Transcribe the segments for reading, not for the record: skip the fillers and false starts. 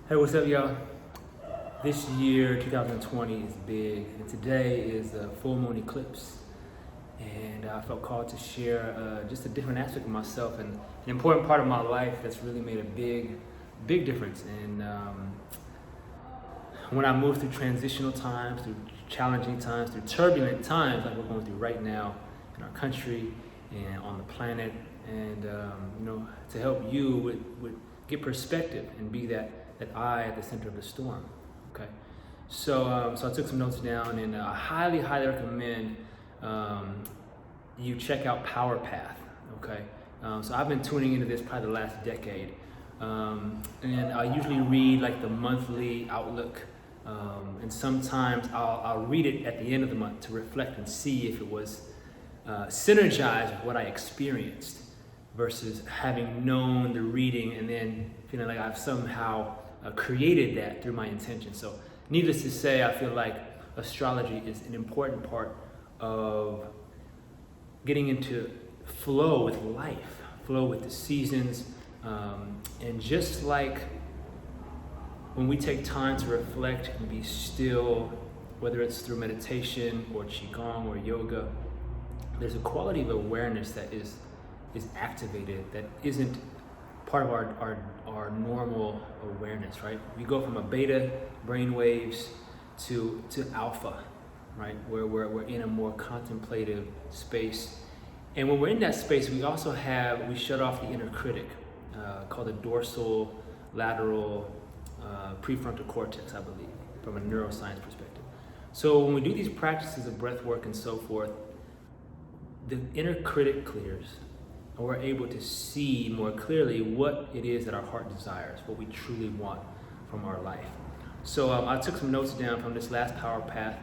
Hey, what's up, y'all? This year, 2020, is big, and today is the full moon eclipse. And I felt called to share just a different aspect of myself and an important part of my life that's really made a big difference. And when I moved through transitional times, through challenging times, through turbulent times like we're going through right now in our country and on the planet, and to help you with get perspective and be that eye at the center of the storm. Okay, so I took some notes down, and I highly recommend you check out Power Path. Okay, so I've been tuning into this probably the last decade, and I usually read like the monthly outlook, and sometimes I'll read it at the end of the month to reflect and see if it was synergized with what I experienced versus having known the reading and then feeling like I've somehow created that through my intention. So needless to say, I feel like astrology is an important part of getting into flow with life, flow with the seasons, and just like when we take time to reflect and be still, whether it's through meditation or Qigong or yoga, there's a quality of awareness that is activated that isn't part of our normal awareness, right? We go from a beta brain waves to alpha, right? Where we're in a more contemplative space. And when we're in that space, we shut off the inner critic, called the dorsal lateral prefrontal cortex, I believe, from a neuroscience perspective. So when we do these practices of breath work and so forth, the inner critic clears, and we're able to see more clearly what it is that our heart desires, what we truly want from our life. So I took some notes down from this last Power Path,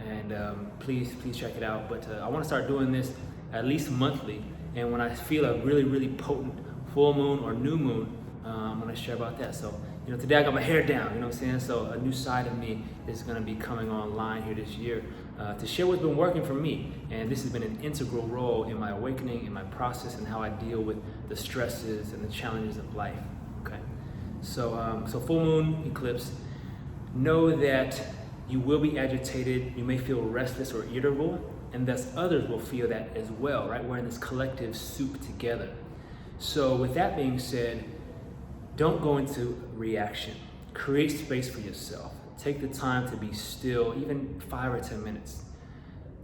and please check it out. But I want to start doing this at least monthly, and when I feel a really potent full moon or new moon, I'm going to share about that. So today I got my hair down, you know what I'm saying? So a new side of me is going to be coming online here this year to share what's been working for me. And this has been an integral role in my awakening, in my process, and how I deal with the stresses and the challenges of life. Okay, so full moon eclipse, know that you will be agitated, you may feel restless or irritable, and thus others will feel that as well, right? We're in this collective soup together. So with that being said, don't go into reaction. Create space for yourself. Take the time to be still, even 5 or 10 minutes.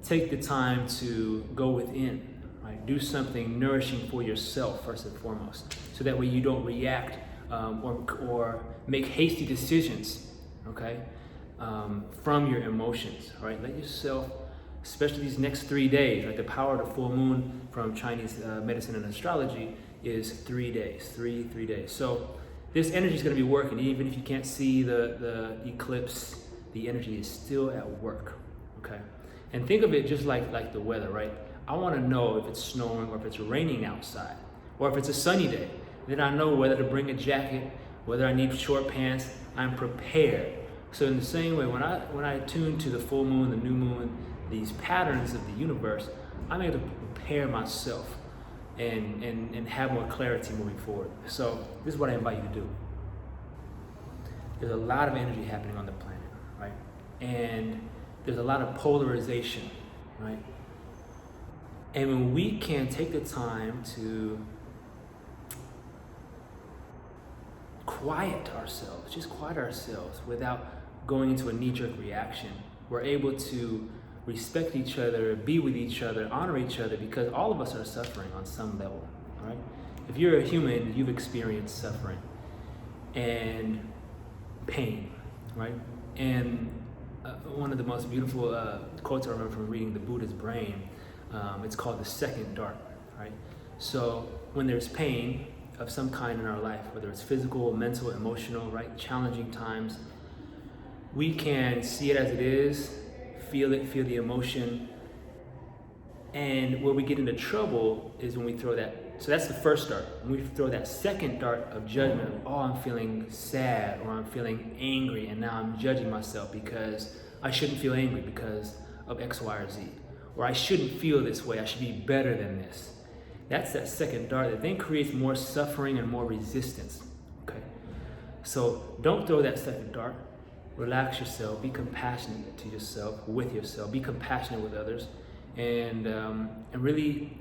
Take the time to go within, right? Do something nourishing for yourself first and foremost, so that way you don't react or make hasty decisions, okay, from your emotions, right? Let yourself, especially these next 3 days, right? The power of the full moon from Chinese medicine and astrology is 3 days, three days. So this energy is going to be working. Even if you can't see the eclipse, the energy is still at work, okay? And think of it just like the weather, right? I want to know if it's snowing or if it's raining outside, or if it's a sunny day. Then I know whether to bring a jacket, whether I need short pants. I'm prepared. So in the same way, when I tune to the full moon, the new moon, these patterns of the universe, I'm able to prepare myself and have more clarity moving forward. So this is what I invite you to do. There's a lot of energy happening on the planet, right? And there's a lot of polarization, right? And when we can take the time to quiet ourselves without going into a knee-jerk reaction, we're able to respect each other, be with each other, honor each other, because all of us are suffering on some level, right? If you're a human, you've experienced suffering and pain, right? And one of the most beautiful quotes I remember from reading the Buddha's Brain, it's called the second dart, right? So when there's pain of some kind in our life, whether it's physical, mental, emotional, right? Challenging times, we can see it as it is, feel the emotion, and where we get into trouble is when we throw that. So that's the first dart. When we throw that second dart of judgment, oh, I'm feeling sad, or I'm feeling angry, and now I'm judging myself because I shouldn't feel angry because of X, Y, or Z, or I shouldn't feel this way, I should be better than this. That's that second dart that then creates more suffering and more resistance, okay? So don't throw that second dart. Relax yourself, be compassionate to yourself, with yourself, be compassionate with others, and really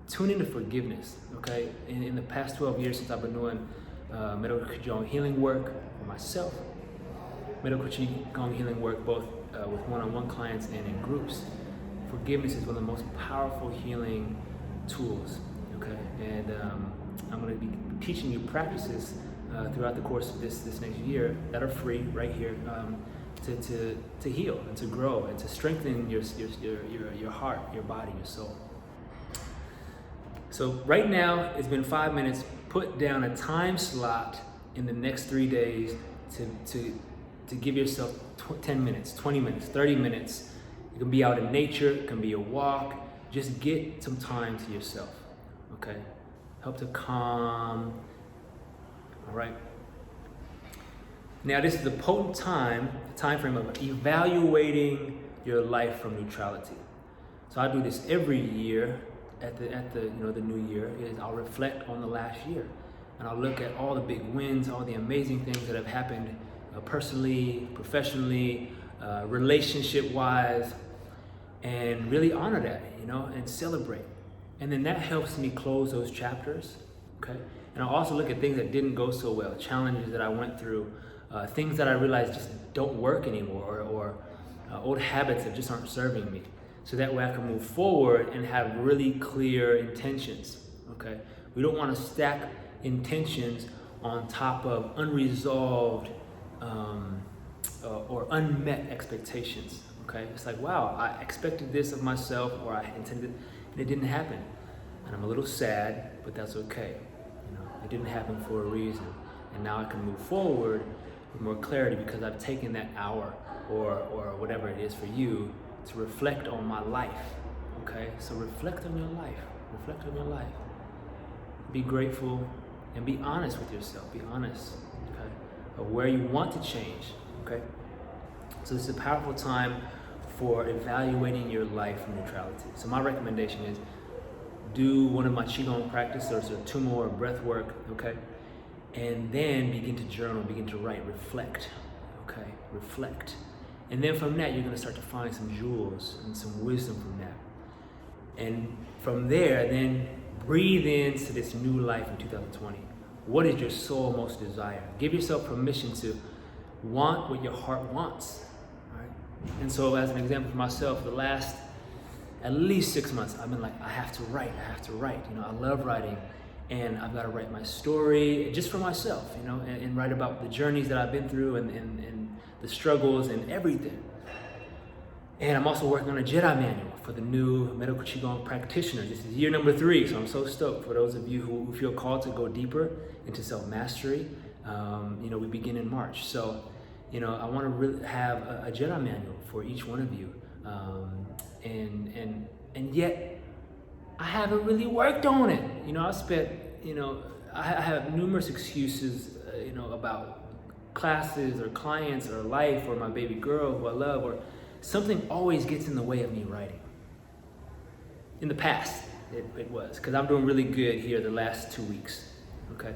tune into forgiveness, okay? In the past 12 years since I've been doing medical Qigong healing work for myself, medical Qigong healing work both with one-on-one clients and in groups, forgiveness is one of the most powerful healing tools, okay? And I'm going to be teaching you practices throughout the course of this next year that are free right here to heal and to grow and to strengthen your heart, your body, your soul. So right now, it's been 5 minutes. Put down a time slot in the next 3 days to give yourself 10 minutes, 20 minutes, 30 minutes. It can be out in nature, it can be a walk. Just get some time to yourself, okay? Help to calm, all right? Now this is the potent time frame of evaluating your life from neutrality. So I do this every year at the new year. Is I'll reflect on the last year, and I'll look at all the big wins, all the amazing things that have happened personally, professionally, relationship-wise, and really honor that, and celebrate. And then that helps me close those chapters, okay? And I'll also look at things that didn't go so well, challenges that I went through, things that I realized just don't work anymore, or old habits that just aren't serving me. So that way I can move forward and have really clear intentions, okay? We don't want to stack intentions on top of unresolved or unmet expectations, okay? It's like, wow, I expected this of myself, or I intended, and it didn't happen. And I'm a little sad, but that's okay. It didn't happen for a reason. And now I can move forward with more clarity because I've taken that hour or whatever it is for you to reflect on my life, okay? So reflect on your life, reflect on your life. Be grateful and be honest with yourself, be honest, okay? Of where you want to change, okay? So this is a powerful time for evaluating your life from neutrality. So my recommendation is do one of my Qigong practices, or 2 more Breathwork, okay? And then begin to journal, begin to write, reflect, okay? Reflect. And then from that, you're gonna start to find some jewels and some wisdom from that. And from there, then breathe into this new life in 2020. What is your soul most desire? Give yourself permission to want what your heart wants, right? And so as an example for myself, the last at least 6 months, I've been like, I have to write. I love writing, and I've got to write my story just for myself, and write about the journeys that I've been through and the struggles and everything. And I'm also working on a Jedi manual for the new medical Qigong practitioners. This is year number 3, so I'm so stoked for those of you who feel called to go deeper into self-mastery. We begin in March. So, I want to really have a Jedi manual for each one of you. And yet I haven't really worked on it. I have numerous excuses, about classes or clients or life or my baby girl who I love, or something always gets in the way of me writing. In the past, it was, because I'm doing really good here the last 2 weeks, okay?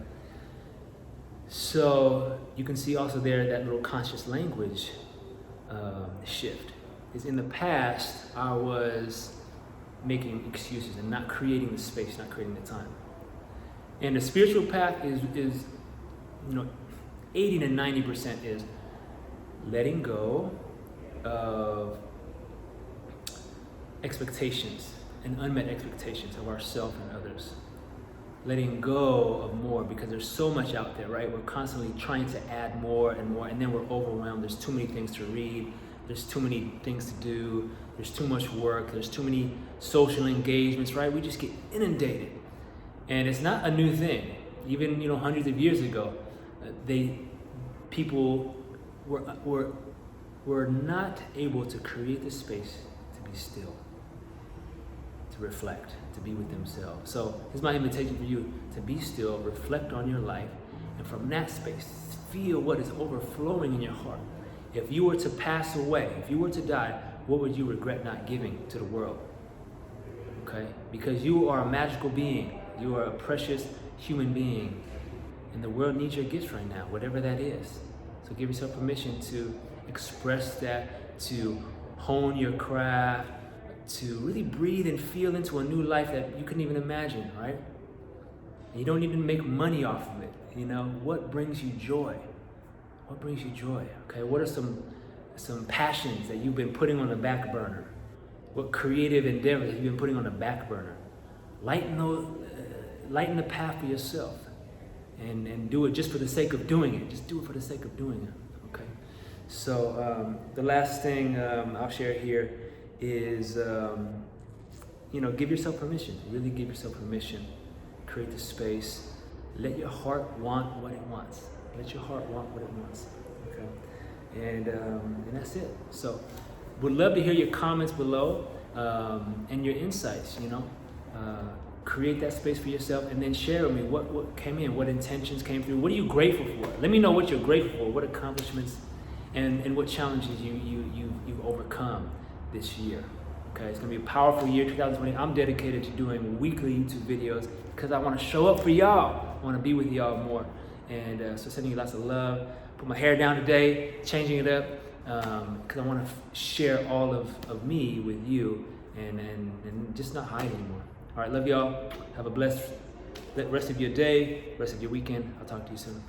So you can see also there that little conscious language shift. Is in the past, I was making excuses and not creating the space, not creating the time. And the spiritual path is 80 to 90% is letting go of expectations and unmet expectations of ourselves and others. Letting go of more, because there's so much out there, right? We're constantly trying to add more, and then we're overwhelmed. There's too many things to read. There's too many things to do. There's too much work. There's too many social engagements, right? We just get inundated. And it's not a new thing. Even, hundreds of years ago, people were not able to create the space to be still, to reflect, to be with themselves. So here's my invitation for you to be still, reflect on your life, and from that space, feel what is overflowing in your heart. If you were to pass away, if you were to die, what would you regret not giving to the world? Okay? Because you are a magical being. You are a precious human being. And the world needs your gifts right now, whatever that is. So give yourself permission to express that, to hone your craft, to really breathe and feel into a new life that you couldn't even imagine, right? And you don't need to make money off of it. You know, what brings you joy? What brings you joy? Okay, what are some passions that you've been putting on the back burner? What creative endeavors have you been putting on the back burner? Lighten the path for yourself, and do it just for the sake of doing it. Just do it for the sake of doing it. Okay. So the last thing I'll share here is, give yourself permission. Really give yourself permission. Create the space. Let your heart want what it wants. Let your heart want what it wants. Okay. And that's it. So would love to hear your comments below and your insights. Create that space for yourself, and then share with me what came in, what intentions came through. What are you grateful for? Let me know what you're grateful for, what accomplishments and what challenges you've overcome this year. Okay, it's gonna be a powerful year, 2020. I'm dedicated to doing weekly YouTube videos because I want to show up for y'all. I want to be with y'all more, and so sending you lots of love. Put my hair down today, changing it up because I want to share all of me with you, and just not hide anymore. All right, love y'all. Have a blessed rest of your day, rest of your weekend. I'll talk to you soon.